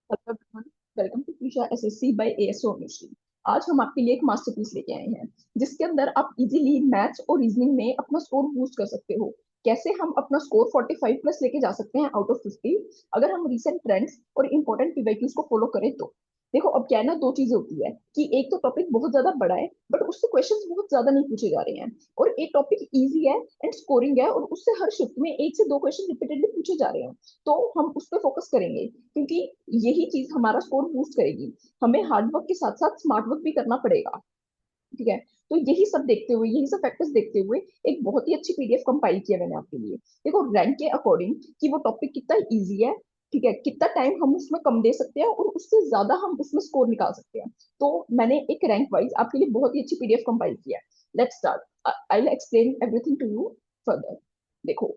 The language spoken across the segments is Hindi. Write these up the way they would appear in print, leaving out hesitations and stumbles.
Hello everyone, welcome to Preesha SSC by ASO Anushree. आज हम आपके लिए एक मास्टरपीस लेके आए हैं जिसके अंदर आप इजीली मैथ्स और रीजनिंग में अपना स्कोर बूस्ट कर सकते हो। कैसे हम अपना स्कोर 45 प्लस लेके जा सकते हैं आउट ऑफ 50 अगर हम रिसेंट ट्रेंड्स और इंपॉर्टेंट पीवाईक्यूज को फॉलो करें तो। देखो, अब क्या है ना, दो चीजें होती है कि एक तो टॉपिक बहुत ज्यादा बड़ा है बट उससे क्वेश्चंस बहुत ज्यादा नहीं पूछे जा रहे हैं, और एक टॉपिक इजी है एंड स्कोरिंग है और उससे हर शिफ्ट में एक से दो क्वेश्चन रिपीटेडली पूछे जा रहे हैं। तो हम उस पर फोकस करेंगे क्योंकि यही चीज हमारा स्कोर बूस्ट करेगी। हमें हार्डवर्क के साथ साथ स्मार्ट वर्क भी करना पड़ेगा। ठीक है, तो यही सब देखते हुए, यही सब फैक्टर्स देखते हुए एक बहुत ही अच्छी पीडीएफ कंपाइल किया मैंने आपके लिए। देखो, रैंक के अकॉर्डिंग कि वो टॉपिक कितना इजी है, ठीक है, कितना टाइम हम उसमें कम दे सकते हैं और उससे ज्यादा हम उसमें स्कोर निकाल सकते हैं। तो मैंने एक रैंक वाइज आपके लिए बहुत ही अच्छी पीडीएफ कंपाइल किया है। Let's start, I will explain everything to you further. देखो,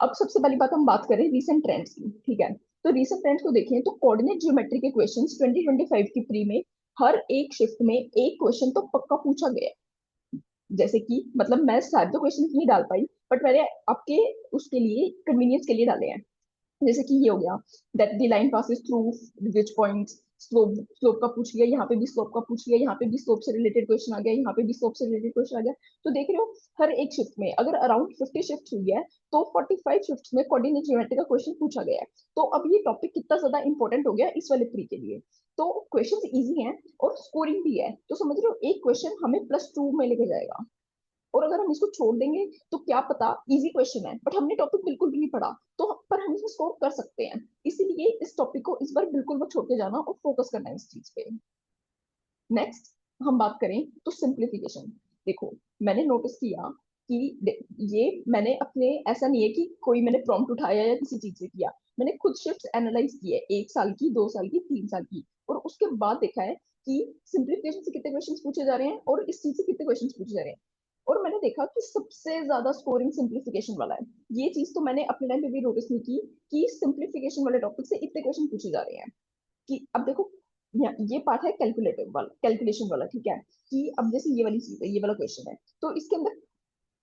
अब सबसे पहली बात हम बात करें रीसेंट ट्रेंड्स की। ठीक है, तो रीसेंट ट्रेंड्स को देखें तो कोऑर्डिनेट ज्योमेट्री के क्वेश्चंस 2025 की प्री में हर एक शिफ्ट में एक क्वेश्चन तो पक्का पूछा गया है। जैसे कि मतलब मैं सारे तो क्वेश्चन नहीं डाल पाई बट मैंने आपके उसके लिए कन्वीनियंस के लिए डाले हैं। जैसे कि ये हो गया, that the line passes through which points. Slope, slope का पूछ लिया, यहाँ पे भी स्लोप का पूछ लिया, यहाँ पे भी स्लोप से रिलेटेड क्वेश्चन आ गया, यहाँ पे भी स्लोप से रिलेटेड क्वेश्चन आ गया। तो देख रहे हो, हर एक शिफ्ट में अगर अराउंड 50 शिफ्ट हुई है तो 45 शिफ्ट में कोऑर्डिनेट ज्योमेट्री का क्वेश्चन पूछा गया है। तो अब ये टॉपिक कितना ज्यादा इंपॉर्टेंट हो गया इस वाले प्री के लिए। तो क्वेश्चन इजी हैं और स्कोरिंग भी है, तो समझ रहे हो, एक क्वेश्चन हमें +2 में लेके जाएगा। और अगर हम इसको छोड़ देंगे तो क्या पता, इजी क्वेश्चन है बट हमने टॉपिक बिल्कुल भी नहीं पढ़ा तो पर हम इसमें स्कोर कर सकते हैं। इसीलिए इस टॉपिक को इस बार बिल्कुल मत छोड़ के जाना और फोकस करना है इस चीज पे। नेक्स्ट हम बात करें तो सिंप्लीफिकेशन। देखो, मैंने नोटिस किया कि ये मैंने अपने, ऐसा नहीं है कि कोई मैंने प्रॉम्प्ट उठाया या किसी चीज से किया। मैंने खुद शिफ्ट एनालाइज की है, 1 साल की, 2 साल की, 3 साल की, और उसके बाद देखा है कि सिंप्लीफिकेशन से कितने क्वेश्चंस पूछे जा रहे हैं और इस चीज से कितने क्वेश्चंस पूछे जा रहे हैं। और मैंने देखा कि सबसे ज्यादा स्कोरिंग सिंप्लीफिकेशन वाला है। ये चीज तो मैंने अपने टाइम पे भी नोटिस नहीं की कि सिंप्लीफिकेशन वाले टॉपिक से इतने क्वेश्चन पूछे जा रहे हैं। कि अब देखो, ये पार्ट है कैलकुलेटिव वाला, कैलकुलेशन वाला। ठीक है, कि अब जैसे ये वाली चीज है, ये वाला क्वेश्चन है, तो इसके अंदर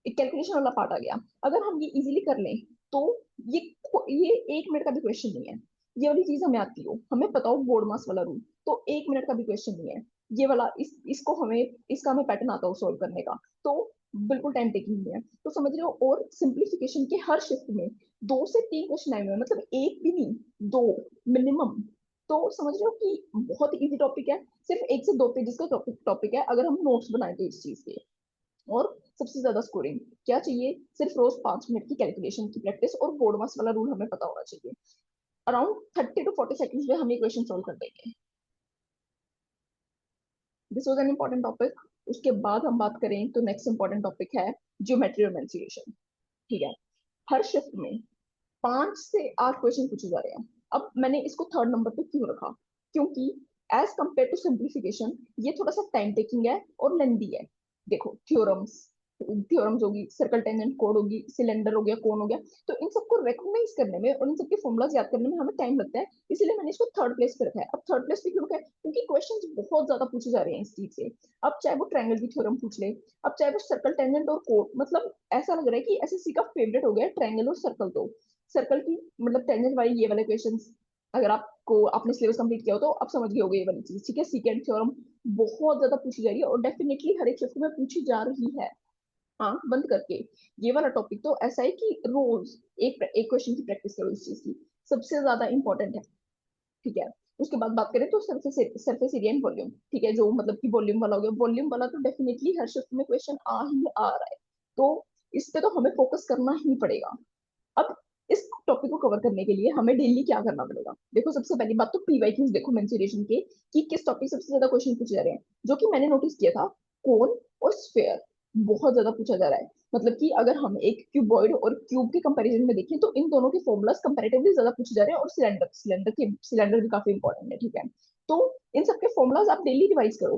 एक कैलकुलेशन वाला पार्ट आ गया। अगर हम ये इजीली कर लें तो ये ये 1 मिनट का भी क्वेश्चन नहीं है। ये वाली चीज हमें आती हो, हमें पता हो बोर्ड मास वाला रूल, तो 1 मिनट का भी क्वेश्चन नहीं है। ये वाला इसको हमें, इसका हमें पैटर्न आता हो सॉल्व करने का, तो बिल्कुल टाइम टेकिंग नहीं है। तो समझ रहे हो, और सिंप्लीफिकेशन के हर शिफ्ट में 2 से 3 क्वेश्चन आए हुए हैं, मतलब एक भी नहीं, दो मिनिमम। तो समझ रहे हो कि बहुत इजी टॉपिक है, सिर्फ 1 से 2 पेजेस का टॉपिक है अगर हम नोट्स बनाए तो इस चीज के। और सबसे ज्यादा स्कोरिंग क्या चाहिए, सिर्फ रोज 5 मिनट की कैलकुलेशन की प्रैक्टिस और बोर्ड मास वाला रूल हमें पता होना चाहिए। अराउंड 30 to 40 सेकंड्स में हम ये क्वेश्चन सोल्व कर देंगे। This was an important topic. उसके बाद हम बात करें तो नेक्स्ट इंपॉर्टेंट टॉपिक है ज्योमेट्री और मेंसुरेशन। ठीक है, हर शिफ्ट में 5 से 8 क्वेश्चन पूछे जा रहे हैं। अब मैंने इसको थर्ड नंबर पे क्यों रखा, क्योंकि एज कंपेयर टू सिंप्लीफिकेशन ये थोड़ा सा टाइम टेकिंग है और लेंदी है। देखो, थ्योरम्स, थ्योरम्स होगी, सर्कल टेंजेंट कोड होगी, सिलेंडर हो गया, कोन हो गया, तो इन सबको रिकॉग्नाइज करने में और इन सबके फॉर्मूलाज याद करने में हमें टाइम लगता है। इसलिए मैंने इसको थर्ड प्लेस पे रखा है। अब थर्ड प्लेस पे क्यों रखा है, क्योंकि क्वेश्चंस बहुत ज्यादा पूछे जा रहे हैं इस चीज से। अब चाहे वो ट्रायंगल की थ्योरम पूछ ले, अब चाहे वो सर्कल टेंजेंट और कोड, मतलब ऐसा लग रहा है कि एसएससी का फेवरेट हो गया ट्रायंगल और सर्कल। तो सर्कल की मतलब टेंजेंट वाली ये वाले क्वेश्चंस, अगर आपको, आपने सिलेबस कंप्लीट किया हो तो आप समझ गए होगे ये वाली चीज। ठीक है, सीकेंट थ्योरम बहुत ज्यादा पूछी जा रही है और डेफिनेटली हर एक शिफ्ट में पूछी जा रही है। आंख बंद करके ये वाला टॉपिक तो ऐसा है कि रोज एक एक क्वेश्चन की प्रैक्टिस करो इस चीज की, सबसे ज्यादा इंपॉर्टेंट है। ठीक है, उसके बाद बात करें तो surface surface area and volume. ठीक है, जो मतलब कि वॉल्यूम वाला हो गया, वॉल्यूम वाला तो डेफिनेटली हर शिफ्ट में क्वेश्चन आ ही आ रहा है, तो इस पे तो हमें फोकस करना ही पड़ेगा। अब इस टॉपिक को कवर करने के लिए हमें डेली क्या करना पड़ेगा। देखो, सबसे पहली बात तो पीवाईक्यूज देखो मेंसुरेशन के, कि किस टॉपिक सबसे ज्यादा क्वेश्चन पूछे जा रहे हैं। जो कि मैंने नोटिस किया था, कोन और स्फेयर बहुत ज्यादा पूछा जा रहा है। मतलब कि अगर हम एक क्यूबॉइड और क्यूब के कंपैरिजन में देखें तो इन दोनों के फॉर्मूलाज कंपैरेटिवली ज्यादा पूछे जा रहे हैं, और सिलेंडर सिलेंडर भी काफी इंपॉर्टेंट है। ठीक है, तो इन सबके फॉर्मूलाज आप डेली रिवाइज करो।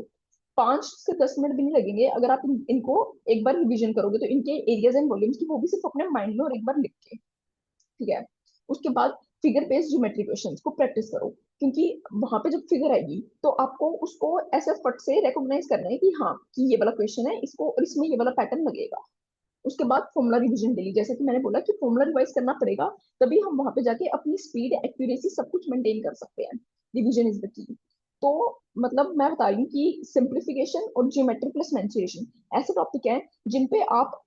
5 से 10 मिनट भी नहीं लगेंगे अगर आप इनको एक बार रिवीजन करोगे, तो इनके एरियाज एंड वॉल्यूम्स की वो भी सिर्फ अपने माइंड में और एक बार लिख के। ठीक है, उसके बाद फिगर बेस्ड ज्योमेट्री क्वेश्चंस को प्रैक्टिस करो, क्योंकि वहां पे जब फिगर आएगी तो आपको उसको ऐसे फट से रिकॉग्नाइज करना है कि हाँ, कि ये वाला क्वेश्चन है, इसको और इसमें ये वाला पैटर्न लगेगा। उसके बाद फॉर्मुला रिवीजन डेली, जैसे कि मैंने बोला कि फॉर्मुला रिवाइज करना पड़ेगा, तभी हम वहां पे जाके अपनी स्पीड, एक्यूरेसी सब कुछ मेंटेन कर सकते हैं। Revision is the key. तो मतलब मैं बता रही हूँ कि सिंप्लीफिकेशन और ज्योमेट्री प्लस मेंसुरेशन ऐसे टॉपिक हैं जिन पे आप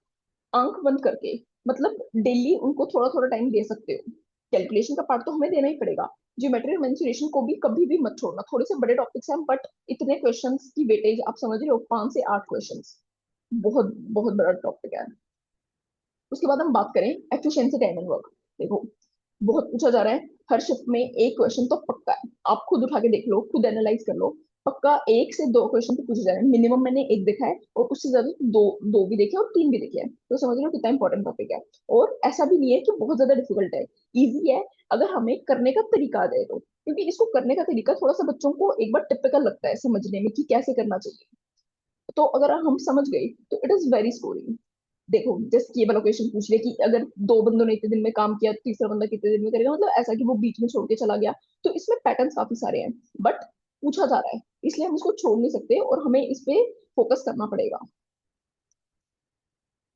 आंख बंद करके मतलब डेली उनको थोड़ा थोड़ा टाइम दे सकते हो। कैलकुलेशन का पार्ट तो हमें देना ही पड़ेगा, ज्योमेट्री और मेंसुरेशन को भी कभी भी मत छोड़ना। थोड़े से बड़े टॉपिक्स हैं बट इतने क्वेश्चंस की वेटेज आप समझ रहे हो, 5 से 8 क्वेश्चंस, बहुत बहुत बड़ा टॉपिक है। उसके बाद हम बात करें एफिशिएंसी टाइम एंड वर्क। देखो बहुत पूछा जा रहा है, हर शिफ्ट में एक क्वेश्चन तो पक्का है, आप खुद उठा के देख लो, खुद एनालाइज कर लो। पक्का 1 से 2 क्वेश्चन तो पूछे जा रहे हैं मिनिमम। मैंने एक देखा है और उससे ज्यादा तो दो, दो भी देखे और 3 भी देखे हैं, तो समझ लो कितना इंपॉर्टेंट टॉपिक है। और ऐसा भी नहीं है कि बहुत ज्यादा डिफिकल्ट है, इजी है अगर हमें करने का तरीका आ जाए तो। क्योंकि इसको करने का तरीका थोड़ा सा बच्चों को एक बार टिपिकल लगता है समझने में कि कैसे करना चाहिए, तो अगर हम समझ गए तो इट इज वेरी स्कोरिंग। देखो जस्ट ये वाला क्वेश्चन पूछ ले कि अगर 2 बंदों ने इतने दिन में काम किया, तीसरा बंदा कितने दिन में करेगा, मतलब ऐसा कि वो बीच में छोड़ के चला गया। तो इसमें पैटर्न्स काफी सारे हैं बट पूछा जा रहा है, इसलिए हम इसको छोड़ नहीं सकते और हमें इस पे फोकस करना पड़ेगा।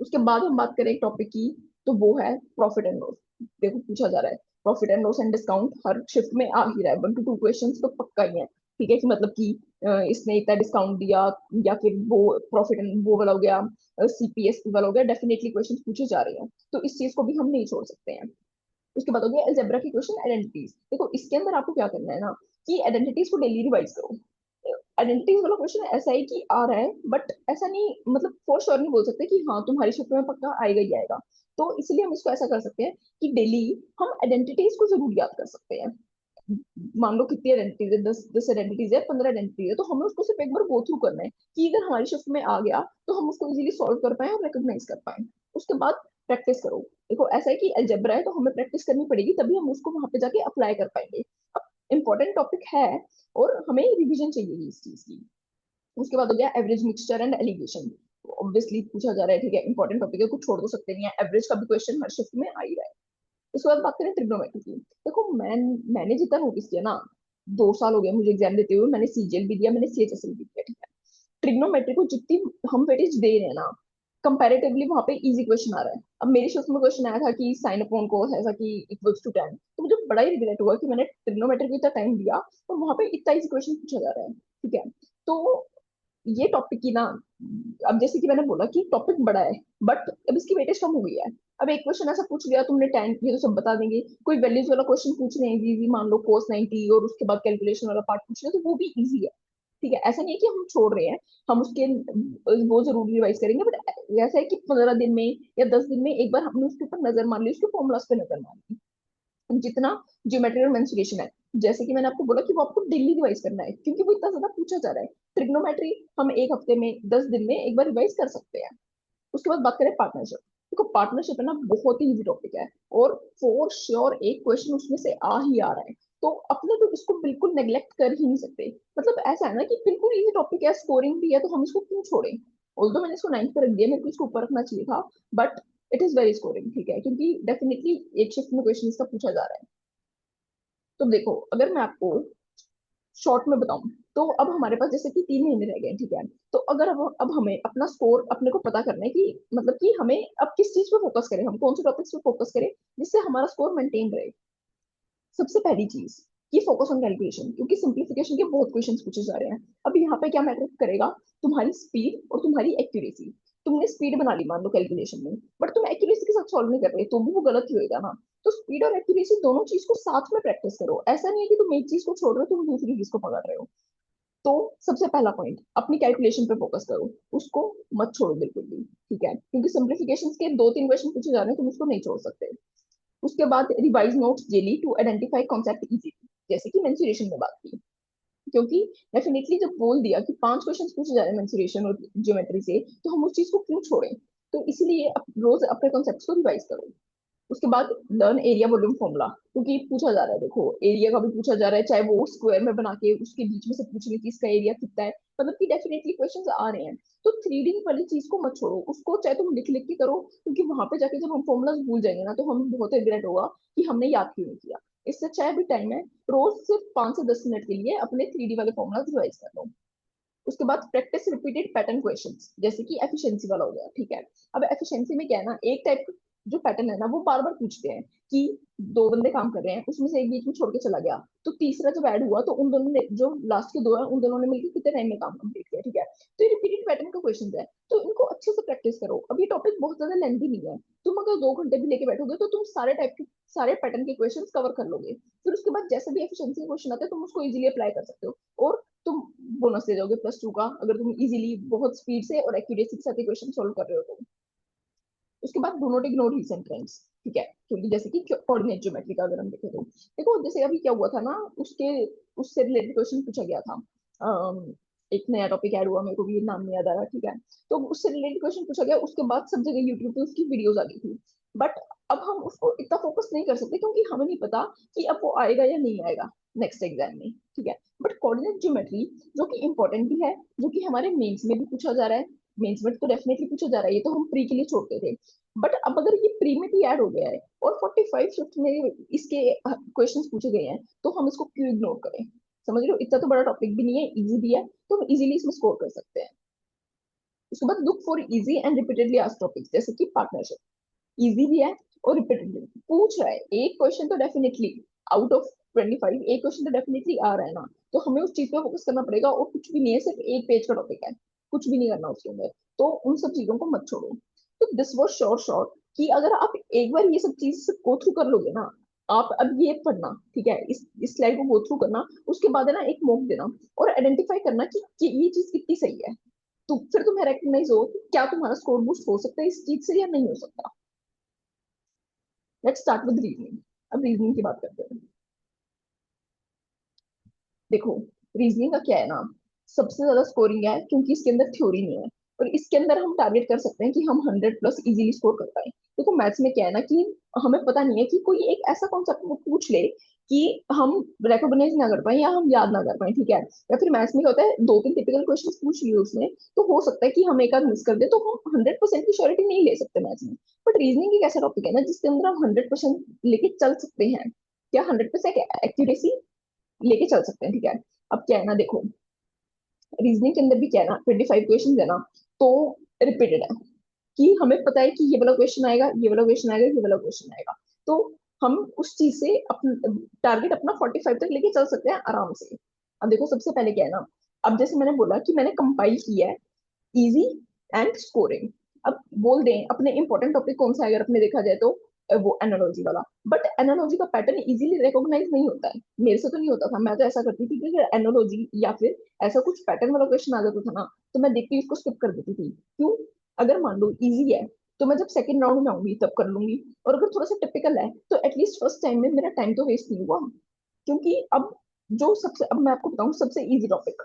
उसके बाद हम बात करें एक टॉपिक की, तो वो है प्रॉफिट एंड लॉस। देखो पूछा जा रहा है profit and loss and discount, her shift में आ ही रहा है, 1 to 2 क्वेश्चन तो पक्का ही है। ठीक है कि मतलब कि इसने इतना डिस्काउंट दिया, या फिर वो प्रॉफिट एंड वो वाला हो गया, सीपीएस वाला हो गया, डेफिनेटली क्वेश्चन पूछे जा रहे हैं, तो इस चीज को भी हम नहीं छोड़ सकते हैं। उसके बाद हो गया अलजेब्रा की क्वेश्चन आइडेंटिटीज। देखो इसके अंदर आपको क्या करना है ना कि आइडेंटिटीज को डेली रिवाइज करो। आइडेंटिटीज वाला क्वेश्चन ऐसा है कि आ रहा है बट ऐसा नहीं, मतलब फॉर श्योर नहीं बोल सकते कि हाँ तुम्हारी शिफ्ट में पक्का आएगा ही आएगा। तो इसलिए हम इसको ऐसा कर सकते हैं कि डेली हम आइडेंटिटीज को जरूर याद कर सकते हैं। मान लो कितनी आइडेंटिटीज है, 10 10 आइडेंटिटीज है, 15 आइडेंटिटीज है, तो हमें उसको सिर्फ एक बार गो थ्रू करना है कि अगर हमारी शिफ्ट में आ गया तो हम उसको इजीली सॉल्व कर पाए और रिकॉग्नाइज कर पाए। उसके बाद प्रैक्टिस करो। देखो ऐसा है कि अलजेब्रा है तो हमें प्रैक्टिस करनी पड़ेगी, तभी हम उसको वहां पे जाके अप्लाई कर पाएंगे। इंपॉर्टेंट टॉपिक है और हमें रिवीजन चाहिए इस चीज की। उसके बाद हो गया average mixture and allegation. Obviously पूछा जा रहा है, ठीक है इंपॉर्टेंट टॉपिक है, कुछ छोड़ तो सकते नहीं है, एवरेज का भी क्वेश्चन हर शिफ्ट में आ ही रहा है। उसके बाद बात करें ट्रिग्नोमेट्री की। देखो मैंने जितना नोटिस किया ना, 2 साल हो गए मुझे एग्जाम देते हुए, मैंने सीजीएल भी दिया, मैंने सीएचएसएल भी दिया, ठीक है। ट्रिग्नोमेट्री को जितनी हम वेटेज दे रहे हैं ना, कंपैरेटिवली वहां पे इजी क्वेश्चन आ रहा है। अब मेरी शिफ्ट में क्वेश्चन आया था कि साइन अपॉन को ऐसा कि इक्वल्स टू 10, तो मुझे बड़ा ही रिग्रेट हुआ कि मैंने ट्रिग्नोमेट्री को इतना टाइम दिया और वहां पे इतना इजी क्वेश्चन पूछा जा रहा है, ठीक है। तो ये टॉपिक की ना, अब जैसे कि मैंने बोला कि टॉपिक बड़ा है बट अब इसकी वेटेज कम हो गई है। अब एक क्वेश्चन ऐसा पूछ लिया तुमने 10, ये तो सब बता देंगे। कोई वैल्यूज वाला क्वेश्चन पूछ रहे हैं इजी, मान लो कोस 90 और उसके बाद कैलकुलेशन वाला पार्ट पूछ रहे हैं, तो वो भी इजी है। ठीक है, ऐसा नहीं है कि हम छोड़ रहे हैं, हम उसके वो जरूर रिवाइज करेंगे बट ऐसा है कि 15 दिन में या 10 दिन में एक बार हमने उसके ऊपर नजर मार ली, उसके फॉर्मुलाज पे नजर मार ली। जितना ज्योमेट्री और मेंसुरेशन है, जैसे कि मैंने आपको बोला कि वो आपको डेली रिवाइज करना है क्योंकि वो इतना ज्यादा पूछा जा रहा है। ट्रिग्नोमेट्री हम एक हफ्ते में 10 दिन में एक बार रिवाइज कर सकते हैं। उसके बाद बात करें पार्टनरशिप। देखो पार्टनरशिप है ना बहुत ही इजी टॉपिक है और फॉर श्योर एक क्वेश्चन उसमें से आ ही आ रहा है, तो अपने तो इसको बिल्कुल नेग्लेक्ट कर ही नहीं सकते। मतलब ऐसा है ना कि बिल्कुल इजी टॉपिक है, स्कोरिंग भी है, तो हम इसको क्यों छोड़ें। ऑल्दो मैंने इसको 9th पर रख दिया, मेरे को इसको ऊपर रखना चाहिए था, but it is very scoring, ठीक है, क्योंकि डेफिनेटली एक शिफ्ट में क्वेश्चन इसका पूछा जा रहा है। तो देखो अगर मैं आपको शॉर्ट में बताऊं, तो अब हमारे पास जैसे कि 3 महीने रह गए, ठीक है। तो अगर अब हमें अपना स्कोर अपने को पता करना है कि मतलब कि हमें अब किस चीज पे फोकस करें, हम कौन से टॉपिक्स पे फोकस करें जिससे हमारा स्कोर मेंटेन रहे। सबसे पहली चीज कि फोकस ऑन कैलकुलेशन, क्योंकि सिंप्लीफिकेशन के बहुत क्वेश्चंस पूछे जा रहे हैं। अब यहाँ पे क्या मैटर करेगा, तुम्हारी स्पीड और तुम्हारी एक्यूरेसी। तुमने स्पीड बना ली मान लो कैलकुलेशन में, बट तुम एक्यूरेसी के साथ सॉल्व नहीं कर रहे, तो भी वो गलत ही होएगा ना। तो स्पीड और एक्यूरेसी दोनों चीज को साथ में प्रैक्टिस करो, ऐसा नहीं है कि तुम एक चीज को छोड़ रहे हो तुम दूसरी चीज को पकड़ रहे हो। तो सबसे पहला पॉइंट अपनी कैलकुलेशन पे फोकस करो, उसको मत छोड़ो बिल्कुल भी, ठीक है, क्योंकि सिंप्लीफिकेशन के 2 3 क्वेश्चन पूछे जा रहे हैं, तुम उसको नहीं छोड़ सकते। उसके बाद revise notes daily to identify concept easily, जैसे कि मेंसुरेशन में बात की। क्योंकि डेफिनेटली जब बोल दिया कि 5 क्वेश्चन पूछे जा रहे हैं मेंसुरेशन और ज्योमेट्री से, तो हम उस चीज को क्यों छोड़ें। तो इसीलिए रोज अपने कॉन्सेप्ट को रिवाइज करो। उसके बाद लर्न एरिया वॉल्यूम फॉर्मूला, क्योंकि पूछा जा रहा है, देखो एरिया का भी पूछा जा रहा है, चाहे वो स्क्वायर में बना के उसके बीच में से पूछ रही कि इसका एरिया कितना है, मतलब कि डेफिनेटली क्वेश्चंस आ रहे हैं। तो 3D वाली चीज को मत छोड़ो, उसको चाहे तुम लिख लिख के करो, क्योंकि वहां पे जाके जब हम फॉर्मुलाज भूल जाएंगे ना तो हम बहुत रिग्रेट होगा कि हमने याद क्यों नहीं किया। इससे अच्छा है भी टाइम है, रोज सिर्फ 5 से 10 मिनट के लिए अपने 3D वाले फॉर्मुलाज रिवाइज कर लो। उसके बाद प्रैक्टिस रिपीटेड पैटर्न क्वेश्चंस, जैसे कि एफिशिएंसी वाला हो गया, ठीक है। अब एफिशिएंसी में क्या है ना, एक टाइप जो पैटर्न है ना वो बार बार पूछते हैं कि दो बंदे काम कर रहे हैं, उसमें से एक बीच में छोड़ के चला गया, तो तीसरा जब ऐड हुआ तो उन दोनों ने, जो लास्ट के दो हैं, उन दोनों ने मिलकर कितने टाइम में काम कंप्लीट किया, ठीक है। तो ये रिपीटेड पैटर्न का क्वेश्चन है, तो इनको अच्छे से प्रैक्टिस करो। अब ये टॉपिक बहुत ज्यादा लेंथी नहीं है, तुम अगर 2 घंटे भी लेके बैठोगे तो तुम सारे टाइप के, सारे पैटर्न के क्वेश्चन कवर कर लोगे। फिर उसके बाद जैसे भी एफिशिएंसी क्वेश्चन आते हैं तुम उसको इजीली अप्लाई कर सकते हो, और तुम बोनस ले जाओगे +2 का, अगर तुम इजीली बहुत स्पीड से और एक्यूरेसी के साथ क्वेश्चन सोल्व कर रहे हो तो। उसके बाद do not ignore recent trends, ठीक है, क्योंकि जैसे कि कोऑर्डिनेट ज्योमेट्री का अगर हम देखें तो देखो, जैसे अभी क्या हुआ था ना, उसके उससे रिलेटेड क्वेश्चन पूछा गया था। एक नया टॉपिक ऐड हुआ, मेरे को भी नाम नहीं याद आ रहा, ठीक है। तो उससे रिलेटेड क्वेश्चन पूछा गया, उसके बाद सब जगह यूट्यूब पे उसकी वीडियोस आ गई थी। बट अब हम उसको इतना फोकस नहीं कर सकते, क्योंकि हमें नहीं पता कि अब वो आएगा या नहीं आएगा नेक्स्ट एग्जाम में, ठीक है। बट कोऑर्डिनेट ज्योमेट्री जो कि इंपॉर्टेंट भी है, जो कि हमारे मेंस में भी पूछा जा रहा है, मेंस में तो डेफिनेटली पूछा जा रहा है, ये तो हम प्री के लिए छोड़ते थे। बट अब अगर ये प्री में भी ऐड हो गया है और 45 शिफ्ट में इसके क्वेश्चंस पूछे गए हैं, तो हम इसको क्यों इग्नोर करें। समझ रहे हो, इतना तो बड़ा टॉपिक भी नहीं है, इजी भी है, तो हम इजीली इसमें स्कोर कर सकते हैं। उसके बाद look for easy and repeatedly asked topics, जैसे कि पार्टनरशिप, इजी भी है और रिपीटेडली पूछ रहा है। एक क्वेश्चन तो डेफिनेटली आउट ऑफ 25 एक क्वेश्चन तो डेफिनेटली आ रहा है ना, तो हमें उस चीज पे फोकस करना पड़ेगा, और कुछ भी नहीं है, सिर्फ एक पेज का टॉपिक है, कुछ भी नहीं करना उसके अंदर, तो उन सब चीजों को मत छोड़ो। तो दिस वॉज श्योर कि अगर आप एक बार ये सब चीज गो थ्रू कर लोगे ना, आप अब ये पढ़ना, ठीक है, इस स्लाइड को गो थ्रू करना, उसके बाद है ना एक मॉक देना, और आइडेंटिफाई करना कि ये चीज कितनी सही है, तो फिर तुम्हें रेकग्नाइज हो कि क्या तुम्हारा स्कोर बूस्ट हो सकता है इस चीज से या नहीं हो सकता। Let's start with reasoning. अब रीजनिंग की बात करते हैं। देखो, रीजनिंग का क्या है ना, सबसे ज्यादा स्कोरिंग है क्योंकि इसके अंदर थ्योरी नहीं है, और इसके अंदर हम टारगेट कर सकते हैं कि हम 100+ इजीली स्कोर कर पाए। देखो मैथ्स में क्या है ना कि हमें पता नहीं है कि कोई एक ऐसा कॉन्सेप्ट पूछ ले कि हम रिकॉग्नाइज ना कर पाए या हम याद ना कर पाए, ठीक है। या फिर मैथ्स में क्या होता है, 2-3 टिपिकल क्वेश्चन पूछ लिए उसने, तो हो सकता है कि हम एक आध मिस कर दे, तो हम 100% की श्योरिटी नहीं ले सकते मैथ्स में। बट रीजनिंग एक ऐसा टॉपिक है ना जिसके अंदर हम 100% लेके चल सकते हैं। क्या 100% एक्यूरेसी लेके चल सकते हैं, ठीक है। अब क्या है ना, देखो रीजनिंग के अंदर भी क्या है ना, 25 क्वेश्चन है ना, तो रिपीटेड है, कि हमें पता है कि ये वाला क्वेश्चन आएगा, ये वाला क्वेश्चन आएगा, ये वाला क्वेश्चन आएगा, तो हम उस चीज से अपन टारगेट अपना 45 तक लेके चल सकते हैं आराम से। अब देखो सबसे पहले क्या है ना, अब जैसे मैंने बोला कि मैंने कंपाइल किया है इजी एंड स्कोरिंग। अब बोल दें अपने इंपॉर्टेंट टॉपिक कौन सा है, अगर अपने देखा जाए तो वो एनालॉजी वाला। बट एनालॉजी का पैटर्न इजीली रिकॉग्नाइज नहीं होता है, मेरे से तो नहीं होता था, मैं तो ऐसा करती थी कि अगर एनालॉजी या फिर ऐसा कुछ पैटर्न वाला क्वेश्चन आ जाता था ना, तो मैं देखती उसको स्किप कर देती थी। क्यों, अगर मान लो इजी है तो मैं जब सेकंड राउंड में आऊंगी तब कर लूंगी, और अगर थोड़ा सा टिपिकल है तो एटलीस्ट फर्स्ट टाइम में मेरा टाइम तो वेस्ट नहीं हुआ। क्योंकि अब जो सबसे, अब मैं आपको बताऊं सबसे इजी टॉपिक,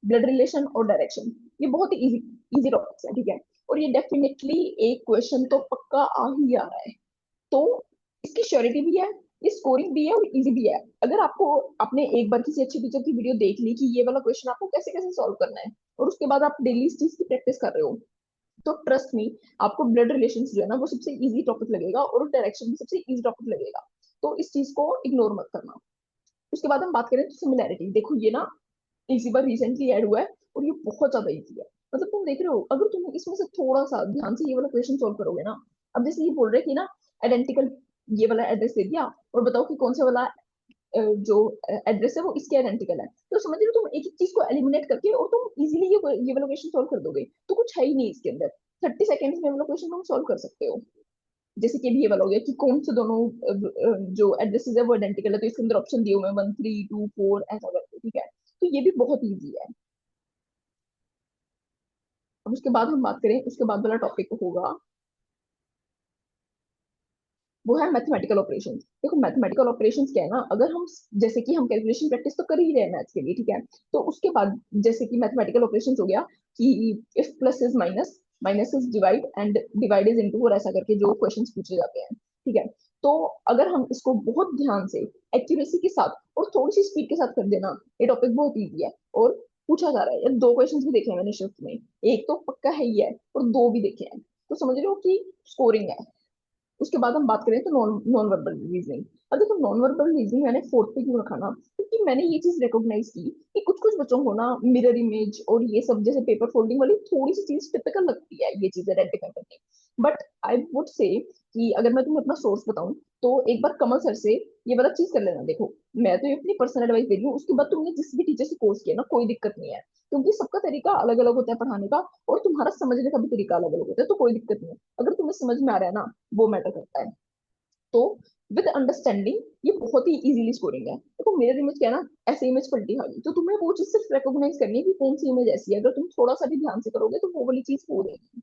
ब्लड रिलेशन और डायरेक्शन, ये बहुत ही इजी इजी टॉपिक्स है, ठीक है। और ये डेफिनेटली एक क्वेश्चन तो पक्का आ ही आ रहा है, तो इसकी श्योरिटी भी है, ये स्कोरिंग भी है और इजी भी है। अगर आपको, आपने एक बार किसी अच्छी टीचर की वीडियो देख ली कि ये वाला क्वेश्चन आपको कैसे कैसे सॉल्व करना है, और उसके बाद आप डेली इस चीज की प्रैक्टिस कर रहे हो, तो ट्रस्ट मी, आपको ब्लड रिलेशन जो है ना वो सबसे इजी टॉपिक लगेगा, और डायरेक्शन भी सबसे इजी टॉपिक लगेगा। तो इस चीज को इग्नोर मत करना। उसके बाद हम बात करें तो सिमिलैरिटी, देखो ये ना इसी बार रिसेंटली ऐड हुआ है, और ये बहुत ज्यादा इजी है। मतलब तुम देख रहे हो, अगर तुम इसमें से थोड़ा सा ध्यान से ये वाला क्वेश्चन सोल्व करोगे ना, अब जैसे ये बोल रहे कि ना आइडेंटिकल, ये वाला एड्रेस दे दिया और बताओ कि कौन सा वाला जो एड्रेस है वो इसके आइडेंटिकल है, तो समझ रहे हो, तुम एक एक चीज को एलिमिनेट करके और तुम इजीली ये वाला क्वेश्चन सोल्व कर दोगे, तो कुछ है ही नहीं इसके अंदर। 30 सेकेंड्स में वाला क्वेश्चन तुम सोल्व कर सकते हो। जैसे कि भी ये वाला हो गया कि कौन से दोनों जो एड्रेसेस है वो आइडेंटिकल है, तो इसके अंदर ऑप्शन दिए हुए हैं 1 3 2 4 ऐसा करके, ठीक है। तो ये भी बहुत ईजी है। अब उसके बाद हम बात करें, उसके बाद वाला टॉपिक होगा, वो है मैथमेटिकल ऑपरेशन। देखो मैथमेटिकल ऑपरेशन क्या है ना, अगर हम, जैसे कि हम कैलकुलेशन प्रैक्टिस तो कर ही रहे हैं मैथ्स के लिए, ठीक है, तो उसके बाद जैसे कि मैथमेटिकल ऑपरेशन हो गया कि if plus is minus, minus is divide and divide is into, और ऐसा करके जो क्वेश्चंस पूछे जाते हैं, ठीक है। तो अगर हम इसको बहुत ध्यान से, एक्यूरेसी के साथ और थोड़ी सी स्पीड के साथ कर देना, ये टॉपिक बहुत ईजी है। और पूछा जा रहा है, ये 2 क्वेश्चन भी देखे हैं मैंने शिफ्ट में, एक तो पक्का है ही है और दो भी देखे हैं, तो समझ रहे हो कि स्कोरिंग है। उसके बाद हम बात करें तो नॉन नॉन वर्बल रीजनिंग। अब देखो नॉन वर्बल रीजनिंग मैंने फोर्थ पे क्यों रखा ना, क्योंकि मैंने ये चीज रिकॉग्नाइज की कि कुछ कुछ बच्चों को ना मिरर इमेज और ये सब जैसे पेपर फोल्डिंग वाली थोड़ी सी चीज टिपिकल लगती है, ये चीज आइडेंटिफाई करनी। बट आई वुड से कि अगर मैं तुम्हें अपना सोर्स बताऊं, तो एक बार कमल सर से ये वाला चीज कर लेना। देखो, मैं तो ये अपनी पर्सनल एडवाइस दे रही हूँ, उसके बाद तुमने जिस भी टीचर से कोर्स किया ना, कोई दिक्कत नहीं है, क्योंकि सबका तरीका अलग अलग होता है पढ़ाने का, और तुम्हारा समझने का भी तरीका अलग अलग होता है, तो कोई दिक्कत नहीं है। अगर तुम्हें समझ में आ रहा है ना, वो मैटर करता है। तो विद अंडरस्टैंडिंग ये बहुत ही इजीली स्कोरिंग है। देखो मिरर इमेज क्या है ना, ऐसे इमेज पलटी खाली, तो तुम्हें वो चीज सिर्फ रिकॉग्नाइज करनी है कि कौन सी इमेज ऐसी है। अगर तुम थोड़ा सा भी ध्यान से करोगे तो वो वाली चीज हो रहेगी।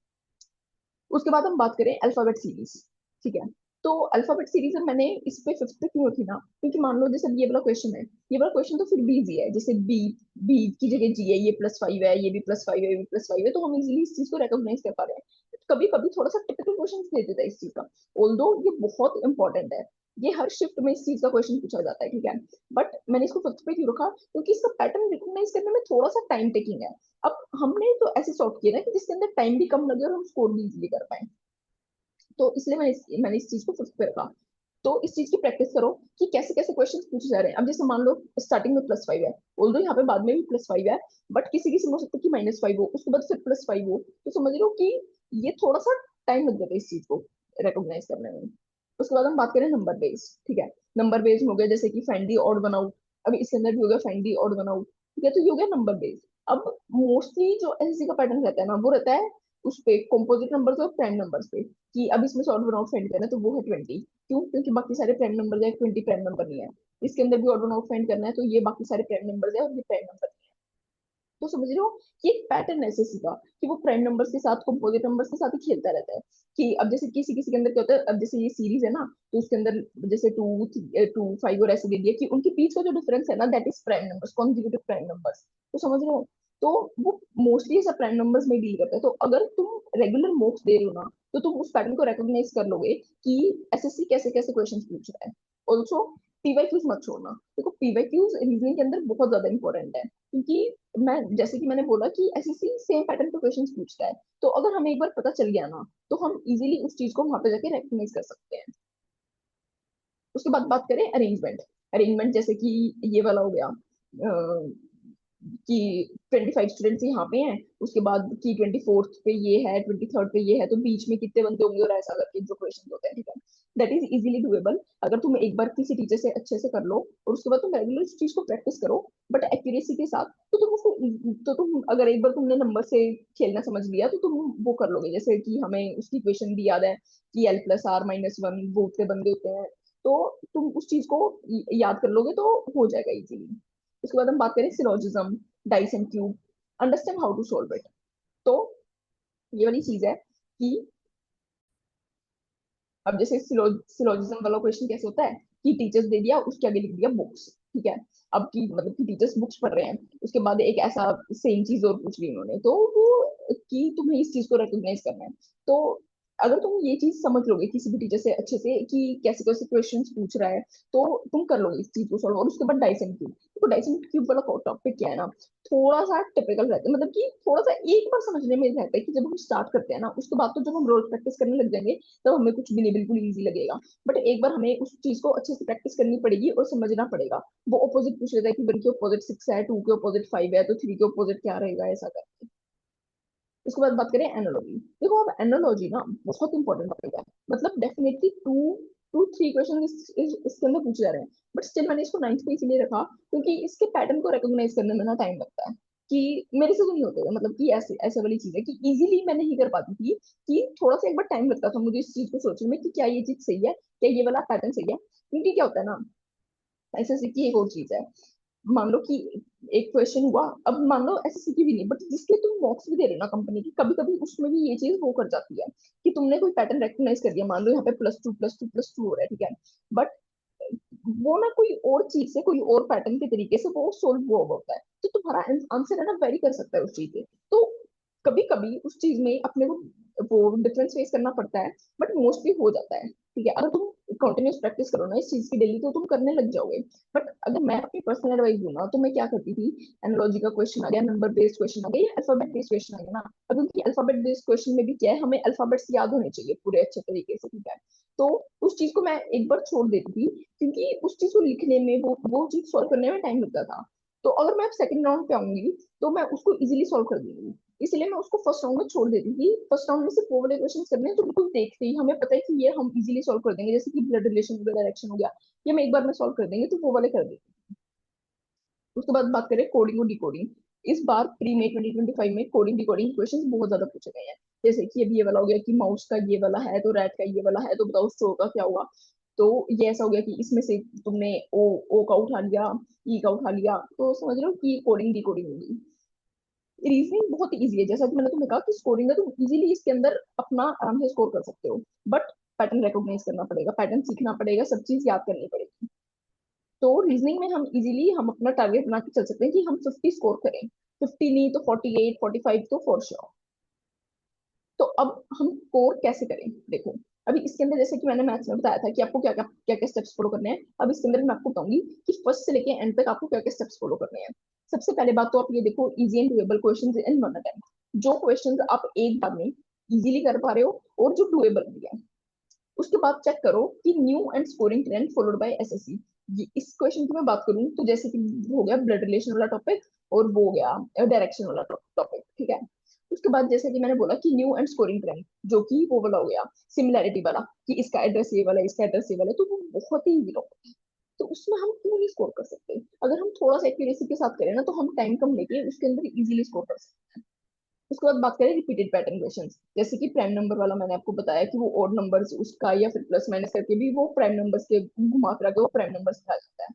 उसके बाद हम बात करें अल्फाबेट सीरीज, ठीक है। तो अल्फाबेट सीरीज में मैंने इस पे फिफ्थ पे क्यों रखी ना, क्योंकि मान लो जैसे ये वाला क्वेश्चन है, ये वाला क्वेश्चन तो फिर भी इजी है, जैसे बी, बी की जगह जी है, ये +5 है, ये भी +5 है, ये भी +5 है, तो हम इजीली इस चीज को रिकॉग्नाइज कर पा रहे हैं। कभी कभी थोड़ा सा टिपिकल क्वेश्चन दे देता है इस चीज का, ऑल्दो ये बहुत इंपॉर्टेंट है, ये हर शिफ्ट में इस चीज का क्वेश्चन पूछा जाता है, ठीक है। बट मैंने इसको फिफ्थ पे क्यों रखा, क्योंकि इसका पैटर्न रिकॉग्नाइज करने में थोड़ा सा टाइम टेकिंग है। अब हमने तो ऐसे सॉर्ट किया ना कि जिसके अंदर टाइम भी कम लगे और हम स्कोर भी इजीली कर पाए, तो इसलिए मैंने इस चीज को फिफ्थ पे रखा। तो इस चीज की प्रैक्टिस करो कि कैसे कैसे क्वेश्चन पूछे जा रहे हैं। अब जैसे मान लो स्टार्टिंग में +5 है, ऑल्दो यहाँ पे बाद में भी +5 है, बट किसी किसी में हो सकता है कि -5 हो, उसके बाद फिर +5 हो, तो समझ लो कि ये थोड़ा सा टाइम लग जाता है इस चीज को रिकॉग्नाइज करने में। उसके बाद हम बात करें नंबर बेस, ठीक है। नंबर बेस हो गया जैसे कि find the odd one out, अब इसके अंदर भी हो गया find the odd one out, ठीक है, तो ये हो गया नंबर बेस। अब मोस्टली जो एसएससी का पैटर्न रहता है ना, वो रहता है उस पे कंपोजिट नंबर्स और प्राइम नंबर्स पे, कि अब इसमें शॉर्ट वन आउट फाइंड करना है तो वो है 20। क्यों? क्योंकि बाकी सारे प्राइम नंबर है, 20 प्राइम नंबर नहीं है। इसके अंदर भी ऑड वन आउट फाइंड करना है, तो ये बाकी सारे प्राइम नंबर है और ये प्राइम नंबर नहीं है। तो समझ रहे हो कि एक पैटर्न है एसएससी का, कि वो प्राइम नंबर्स के साथ कंपोजिट नंबर्स के साथ ही खेलता रहता है। कि अब जैसे किसी किसी के अंदर क्या होता है, अब जैसे ये सीरीज है ना, तो उसके अंदर जैसे 2 2 5 और ऐसे दे दिया कि उनके बीच का जो डिफरेंस है ना, that is prime numbers, consecutive prime numbers. तो समझ रहे हो, तो वो मोस्टली ऐसा प्राइम नंबर्स में डील करता है। तो अगर तुम रेगुलर मॉक्स दे रहे हो ना, तो तुम उस पैटर्न को रिकॉग्नाइज कर लोगे कि एसएससी कैसे कैसे क्वेश्चन पूछ रहा है। ऑल्सो पीवाईक्यूज मत छोड़ना। देखो पीवाईक्यूज रीजनिंग के अंदर बहुत ज्यादा इंपॉर्टेंट है, क्योंकि मैं जैसे कि मैंने बोला कि एसएससी सेम पैटर्न पे क्वेश्चंस पूछता है, तो अगर हमें एक बार पता चल गया ना, तो हम इजीली उस चीज को वहां पे जाके रिकॉग्नाइज कर सकते हैं। उसके बाद बात करें अरेंजमेंट। अरेंजमेंट जैसे कि ये वाला हो गया, कि 25 स्टूडेंट्स यहाँ पे हैं, उसके बाद की 24th पे ये है, 23rd पे ये है, तो बीच में कितने बंदे होंगे और ऐसा करके जो क्वेश्चन होते हैं, ठीक है। दैट इज इजीली डुएबल, अगर तुम एक बार किसी टीचर से अच्छे से कर लो और उसके बाद तुम रेगुलर इस चीज को प्रैक्टिस करो, बट एक्यूरेसी के साथ, तो तुम उसको, तो तुम अगर एक बार तुमने नंबर से खेलना समझ लिया, तो तुम वो कर लोगे। जैसे कि हमें उसकी इक्वेशन भी याद है कि L+R-1 वो उतने बंदे होते हैं, तो तुम उस चीज को याद कर लोगे तो हो जाएगा इजीली। उसके बाद हम बात करें syllogism, dice and cube, understand how to solve it. तो ये वाली चीज है कि अब जैसे सिलोजिज्म वाला क्वेश्चन कैसे होता है, कि टीचर्स दे दिया, उसके आगे लिख दिया बुक्स, ठीक है। अब की मतलब कि टीचर्स बुक्स पढ़ रहे हैं, उसके बाद एक ऐसा सेम चीज और पूछ ली उन्होंने, तो वो कि तुम्हें इस चीज को रिकॉग्नाइज करना है। तो अगर तुम ये चीज समझ लोगे किसी भी टीचर से अच्छे से कि कैसे कैसे क्वेश्चन पूछ रहा है, तो तुम कर लोगे इस चीज को सॉल्व। और उसके बाद डाइस एंड क्यूब, तो डाइस एंड क्यूब वाला टॉपिक क्या है ना, थोड़ा सा टिपिकल रहता है, मतलब कि थोड़ा सा एक बार समझने में रहता है कि जब हम स्टार्ट करते हैं ना, उसके बाद तो जब हम रोज प्रैक्टिस करने लग जाएंगे, तब हमें कुछ भी नहीं, बिल्कुल इजी लगेगा। बट एक बार हमें उस चीज को अच्छे से प्रैक्टिस करनी पड़ेगी और समझना पड़ेगा। वो ऑपोजिट पूछ लेता है कि 1 के ऑपोजिट 6 है, 2 के ऑपोजिट 5 है, तो 3 के ऑपोजिट क्या रहेगा, ऐसा कर। उसके बाद बात करें एनालॉजी। देखो अब एनालॉजी ना बहुत इंपॉर्टेंट टॉपिक है, मतलब डेफिनेटली 2 2 3 क्वेश्चन इसके अंदर पूछे जा रहे हैं, बट स्टिल मैंने इसको 9th पे इसीलिए रखा क्योंकि इसके पैटर्न को रिकॉग्नाइज करने में ना टाइम लगता है। कि मेरे से तो नहीं होते थे, मतलब कि ऐसे ऐसे वाली चीज है कि इजीली मैं नहीं कर पाती थी, कि थोड़ा सा एक बार टाइम लगता था मुझे इस चीज को सोचने में कि क्या ये चीज सही है, क्या ये वाला पैटर्न सही है। क्योंकि क्या होता है ना, ऐसे की एक और चीज है, मान लो कि एक क्वेश्चन हुआ, अब मान लो एसएससी की भी नहीं, बट जिसके तुम मॉक्स भी दे रहे हो ना कंपनी की, कभी कभी उसमें भी ये चीज वो कर जाती है कि तुमने कोई पैटर्न रेकग्नाइज कर दिया, मान लो यहाँ पे +2 +2 +2 हो रहा है, ठीक है। बट वो ना कोई और चीज से, कोई और पैटर्न के तरीके से वो सोल्व हुआ होता है, तो तुम्हारा आंसर है ना वेरी कर सकता है उस चीज से। तो कभी कभी उस चीज में अपने को वो डिफरेंस फेस करना पड़ता है, बट मोस्टली हो जाता है, ठीक है। अगर तुम कंटिन्यूस प्रैक्टिस करो ना इस चीज की डेली, तो तुम करने लग जाओगे। बट अगर मैं अपनी पर्सनल एडवाइस दूं ना, तो मैं क्या करती थी, एनालॉजी का क्वेश्चन आ गया, नंबर बेस्ड क्वेश्चन आ गया, या अल्फाबेट बेस्ड क्वेश्चन आ गया ना, अब क्योंकि अल्फाबेट बेस्ड क्वेश्चन में भी क्या है, हमें अल्फाबेट्स याद होने चाहिए पूरे अच्छे तरीके से, ठीक है। तो उस चीज को मैं एक बार छोड़ देती थी, क्योंकि उस चीज को लिखने में, वो चीज सॉल्व करने में टाइम लगता था। तो अगर मैं सेकंड राउंड पे आऊंगी, तो मैं उसको इजीली सॉल्व कर दूंगी। इसलिए मैं उसको फर्स्ट राउंड में छोड़ देती थी। फर्स्ट राउंड में सिर्फ वो वाले क्वेश्चन करने हैं जो बिल्कुल देखते ही हमें पता है कि ये हम इजीली सॉल्व कर देंगे, जैसे कि ब्लड रिलेशन हो गया, डायरेक्शन हो गया, ये हम एक बार में सॉल्व कर देंगे, तो वो वाले कर देते। उसके बाद बात करें कोडिंग और डिकोडिंग। इस बार प्री में 2025 में कोडिंग डिकोडिंग क्वेश्चंस बहुत ज्यादा पूछे गए हैं। जैसे कि अभी ये वाला हो गया कि माउस का ये वाला है तो रैट का ये वाला है, तो बताओ स्टोर का क्या हुआ। तो ये ऐसा हो गया कि इसमें से तुमने ओ का उठा लिया, ई का उठा लिया, तो समझ लो कि कोडिंग डिकोडिंग होगी। रीजनिंग बहुत इजी है, जैसा कि मैंने तुम्हें कहा कि स्कोरिंग है, तुम इजीली इसके अंदर अपना आराम से स्कोर कर सकते हो। बट पैटर्न रिकॉग्नाइज करना पड़ेगा, पैटर्न सीखना पड़ेगा, सब चीज याद करनी पड़ेगी। तो रीजनिंग में हम इजीली हम अपना टारगेट बना के चल सकते हैं कि हम 50 स्कोर करें। 50 नहीं तो 48 45 तो फॉर श्योर। तो अब हम स्कोर कैसे करें, देखो। अभी इसके अंदर जैसे कि मैंने मैथ्स में बताया था कि आपको क्या क्या क्या क्या स्टेप्स फॉलो करने हैं, अब इसके अंदर मैं आपको बताऊंगी कि फर्स्ट से लेके एंड तक आपको क्या क्या स्टेप्स फॉलो करने हैं। सबसे पहले बात तो आप ये देखो, easy and doable questions in one attempt. जो क्वेश्चंस आप एक बार में इजीली कर पा रहे हो और जो डुएबल भी है। उसके बाद चेक करो कि new and scoring trend followed by SSC. इस क्वेश्चन की मैं बात करूं तो जैसे कि वो हो गया ब्लड रिलेशन वाला टॉपिक, और वो हो गया डायरेक्शन वाला टॉपिक, ठीक है। उसके बाद जैसे कि मैंने बोला कि न्यू एंड स्कोरिंग ट्रेंड, जो कि वो वाला हो गया सिमिलैरिटी वाला, कि इसका एड्रेस ये वाला है, इसका एड्रेस ये वाला है, तो वो बहुत ही इजी टॉपिक है। तो उसमें हम क्यों नहीं स्कोर कर सकते? अगर हम थोड़ा सा एक्यूरेसी के साथ करें ना, तो हम टाइम कम लेके उसके अंदर इजीली स्कोर कर सकते हैं। उसके बाद बात करें रिपीटेड पैटर्न क्वेश्चंस, जैसे कि प्राइम नंबर वाला मैंने आपको बताया कि वो ऑड नंबर्स उसका या फिर प्लस माइनस करके भी वो प्राइम नंबर्स के घुमा फिरा के वो प्राइम नंबर्स आ जाता है।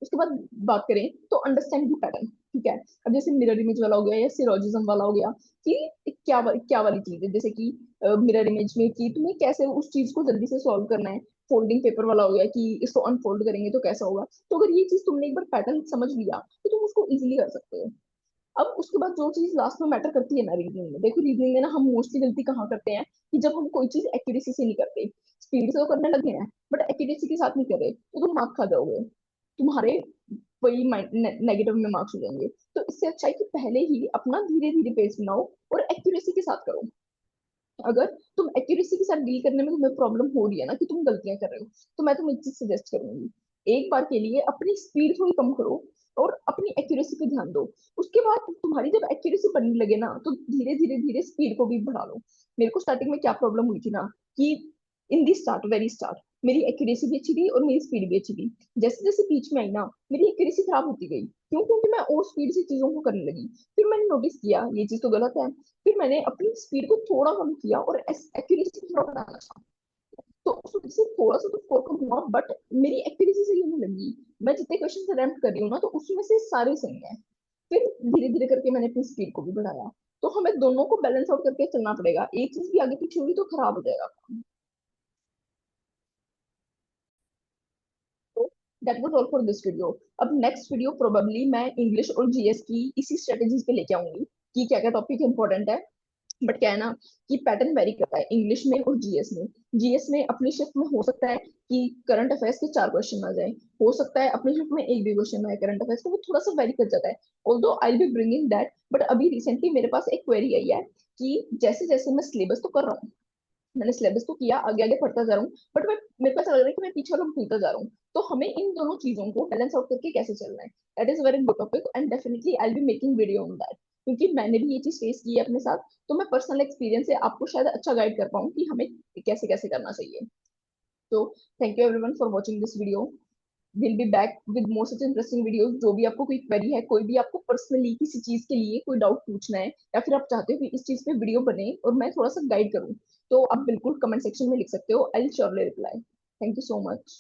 उसके बाद बात करें तो अंडरस्टैंड दी पैटर्न, ठीक है। अब जैसे मिरर इमेज वाला हो गया या सिरोजिज्म वाला हो गया, कि क्या वाली चीज है, जैसे कि मिरर इमेज में कि तुम्हें कैसे उस चीज को जल्दी से सॉल्व करना है। फोल्डिंग पेपर वाला हो गया कि इसको अनफोल्ड करेंगे तो कैसा होगा। तो अगर ये चीज तुमने एक बार पैटर्न समझ लिया तो तुम उसको इजीली कर सकते हो। अब उसके बाद जो चीज लास्ट में मैटर करती है ना रीजनिंग में, देखो रीजनिंग में ना हम मोस्टली गलती कहाँ करते हैं कि जब हम कोई चीज एक्यूरेसी से नहीं करते। स्पीड से तो करने लगे हैं बट एक्यूरेसी के साथ नहीं कर रहे, तो तुम मार्क्स खा जाओगे, तुम्हारे वही नेगेटिव में मार्क्स हो जाएंगे। तो इससे अच्छा है कि पहले ही अपना धीरे धीरे पेस बनाओ और एक्यूरेसी के साथ करो। अगर तुम एक्यूरेसी के साथ डील करने में तुम्हें प्रॉब्लम हो रही है ना कि तुम गलतियां कर रहे हो, तो मैं तुम्हें एक चीज सजेस्ट करूंगी। एक बार के लिए अपनी स्पीड थोड़ी कम करो और अपनी एक्यूरेसी पे ध्यान दो। उसके बाद तुम्हारी जब एक्यूरेसी बनने लगे ना, तो धीरे धीरे धीरे स्पीड को भी बढ़ा लो। मेरे को स्टार्टिंग में क्या प्रॉब्लम हुई थी ना, कि इन दी स्टार्ट वेरी स्टार्ट मेरी एक्यूरेसी भी अच्छी थी और मेरी स्पीड भी अच्छी थी। जैसे जैसे बीच में आई ना, मेरी एक्यूरेसी खराब होती गई। क्यों? क्योंकि मैं और स्पीड से चीजों को करने लगी। फिर मैंने नोटिस किया ये चीज तो गलत है। फिर मैंने अपनी स्पीड को थोड़ा कम किया और एक्यूरेसी थोड़ा बढ़ाना चाहा। तो उस वजह से थोड़ा सा तो स्कोर कम हुआ, बट मेरी एक्यूरेसी सही होने लगी। मैं जितने क्वेश्चन अटेम्प्ट कर रही हूँ ना, तो उसमें से सारे सही हैं। फिर धीरे धीरे करके मैंने अपनी स्पीड को भी बढ़ाया। तो हमें दोनों को बैलेंस आउट करके चलना पड़ेगा, एक चीज भी आगे पीछे हुई तो खराब हो जाएगा। तो that was all for this video. अब नेक्स्ट वीडियो प्रोबेबली मैं इंग्लिश और जीएस की इसी स्ट्रेटेजीज पे लेके आऊंगी कि क्या क्या टॉपिक इंपॉर्टेंट है। बट क्या है ना, कि पैटर्न वेरी करता है इंग्लिश में और जीएस में। जीएस में अपनी शिफ्ट में हो सकता है कि करंट अफेयर्स के 4 क्वेश्चन आ जाए, हो सकता है अपनी शिफ्ट में एक भी क्वेश्चन आए करंट अफेयर्स, तो वो थोड़ा सा वेरी कर जाता है। Although I be bringing that, but अभी रिसेंटली मेरे पास एक क्वेरी आई है कि जैसे जैसे मैं सिलेबस तो कर रहा हूँ, मैंने सिलेबस तो किया, आगे आगे पढ़ता जा रहा हूँ, बट मैं मेरे को ऐसा लग रहा है कि मैं पीछे वाला भूलता जा रहा हूँ। तो हमें इन दोनों चीजों को बैलेंस आउट करके कैसे चलना है, that is very good topic and definitely I be making video on that. क्योंकि मैंने भी ये चीज फेस की है अपने साथ, तो मैं पर्सनल एक्सपीरियंस से आपको शायद अच्छा गाइड कर पाऊँ कि हमें कैसे कैसे करना चाहिए। तो thank you everyone for watching this video. Will be back with more such interesting videos. जो भी आपको कोई क्वेरी है, कोई भी आपको पर्सनली किसी चीज के लिए कोई डाउट पूछना है, या फिर आप चाहते हो कि इस चीज पे वीडियो बने और मैं थोड़ा सा गाइड करूँ, तो आप बिल्कुल कमेंट सेक्शन में लिख सकते हो, I will surely reply. Thank you so much.